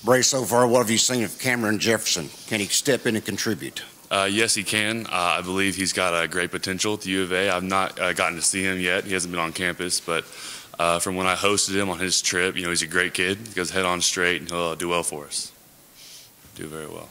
Brey, so far, what have you seen of Cameron Jefferson? Can he step in and contribute? Yes, he can. I believe he's got a great potential at the U of A. I've not gotten to see him yet. He hasn't been on campus, but from when I hosted him on his trip, he's a great kid. He goes head on straight, and he'll do well for us. Do very well.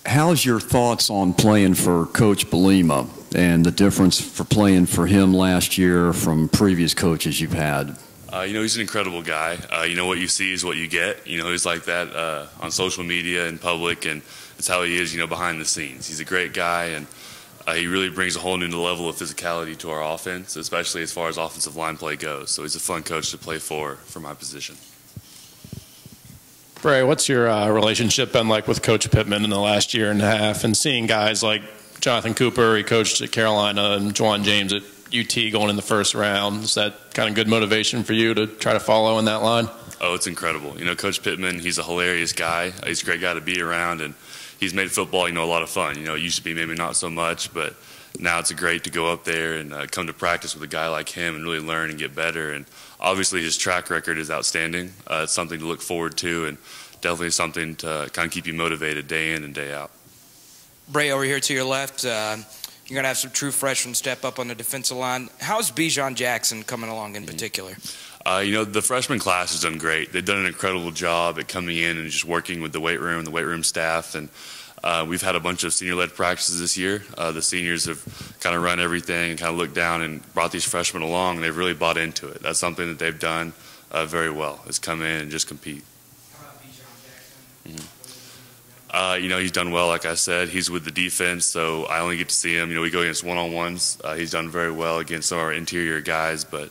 How's your thoughts on playing for Coach Belima and the difference for playing for him last year from previous coaches you've had? He's an incredible guy. What you see is what you get. He's like that on social media and public, and it's how he is, behind the scenes. He's a great guy, and he really brings a whole new level of physicality to our offense, especially as far as offensive line play goes. So he's a fun coach to play for my position. Brey, what's your relationship been like with Coach Pittman in the last year and a half, and seeing guys like Jonathan Cooper, he coached at Carolina, and Juwan James at UT going in the first round? Is that kind of good motivation for you to try to follow in that line? Oh, it's incredible. Coach Pittman, he's a hilarious guy. He's a great guy to be around, and he's made football, a lot of fun. It used to be maybe not so much, but now it's great to go up there and come to practice with a guy like him and really learn and get better. And obviously his track record is outstanding. It's something to look forward to, and definitely something to kind of keep you motivated day in and day out. Brey, over here to your left, you're going to have some true freshmen step up on the defensive line. How's Bijan Jackson coming along in particular? The freshman class has done great. They've done an incredible job at coming in and just working with the weight room staff. And we've had a bunch of senior-led practices this year. The seniors have kind of run everything and kind of looked down and brought these freshmen along, and they've really bought into it. That's something that they've done very well, is come in and just compete. How about Bijan Jackson? He's done well, like I said. He's with the defense, so I only get to see him. We go against one-on-ones. He's done very well against some of our interior guys, but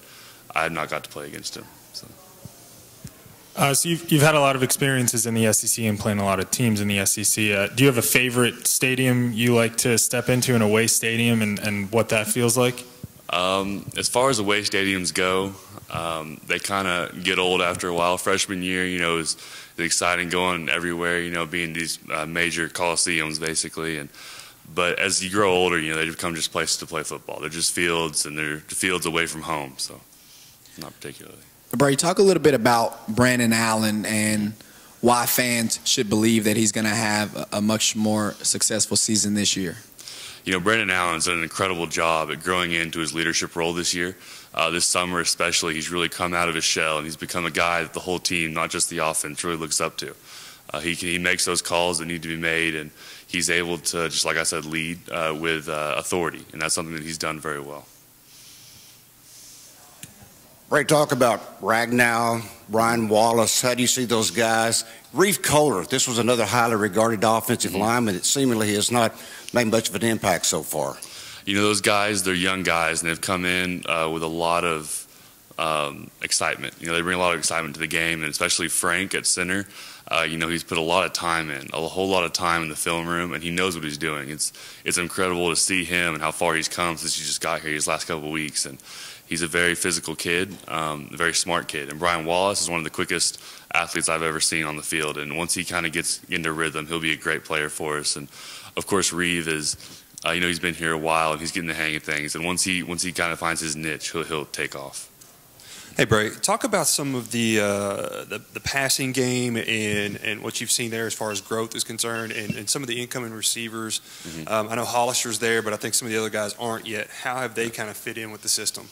I have not got to play against him. So you've had a lot of experiences in the SEC and playing a lot of teams in the SEC. Do you have a favorite stadium you like to step into, an away stadium, and what that feels like? As far as away stadiums go, they kind of get old after a while. Freshman year, is exciting going everywhere, being these major coliseums basically. But as you grow older, they become just places to play football. They're just fields, and they're fields away from home, so not particularly. Brey, talk a little bit about Brandon Allen and why fans should believe that he's going to have a much more successful season this year. Brandon Allen's done an incredible job at growing into his leadership role this year. This summer especially, he's really come out of his shell, and he's become a guy that the whole team, not just the offense, really looks up to. He makes those calls that need to be made, and he's able to, just like I said, lead with authority, and that's something that he's done very well. Brey, talk about Ragnow, Brian Wallace. How do you see those guys? Reeve Kohler, this was another highly regarded offensive lineman that seemingly has not made much of an impact so far. Those guys, they're young guys, and they've come in with a lot of excitement. They bring a lot of excitement to the game, and especially Frank at center. He's put a lot of time in, a whole lot of time in the film room, and he knows what he's doing. It's incredible to see him and how far he's come since he just got here these last couple of weeks. And he's a very physical kid, a very smart kid. And Brian Wallace is one of the quickest athletes I've ever seen on the field. And once he kind of gets into rhythm, he'll be a great player for us. And of course, Reeve is, he's been here a while and he's getting the hang of things. And once he kind of finds his niche, he'll take off. Hey, Brey, talk about some of the passing game and what you've seen there as far as growth is concerned, and some of the incoming receivers. I know Hollister's there, but I think some of the other guys aren't yet. How have they kind of fit in with the system?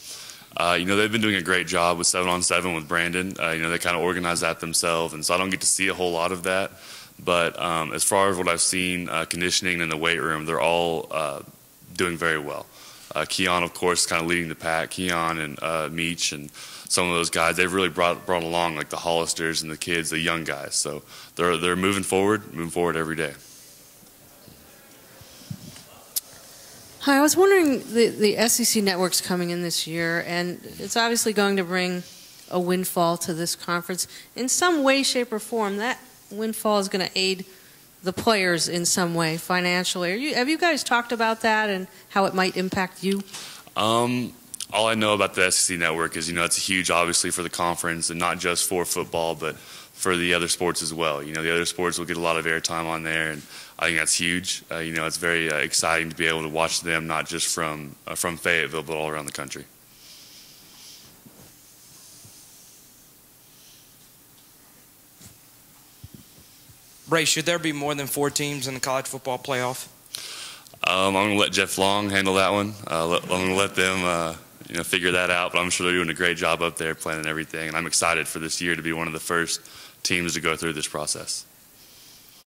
They've been doing a great job with 7-on-7 with Brandon. They kind of organize that themselves, and so I don't get to see a whole lot of that. But as far as what I've seen, conditioning in the weight room, they're all doing very well. Keon, of course, is kind of leading the pack. Keon and Meach and some of those guys, they've really brought along, like the Hollisters and the kids, the young guys. So they're moving forward every day. Hi, I was wondering, the SEC network's coming in this year, and it's obviously going to bring a windfall to this conference. In some way, shape, or form, that windfall is going to aid the players in some way financially. Have you guys talked about that and how it might impact you? All I know about the SEC network is, it's huge, obviously, for the conference, and not just for football, but for the other sports as well. The other sports will get a lot of airtime on there, and I think that's huge. It's very exciting to be able to watch them, not just from Fayetteville, but all around the country. Brey, should there be more than 4 teams in the college football playoff? I'm going to let Jeff Long handle that one. I'm going to let them figure that out, but I'm sure they're doing a great job up there planning everything, and I'm excited for this year to be one of the first teams to go through this process.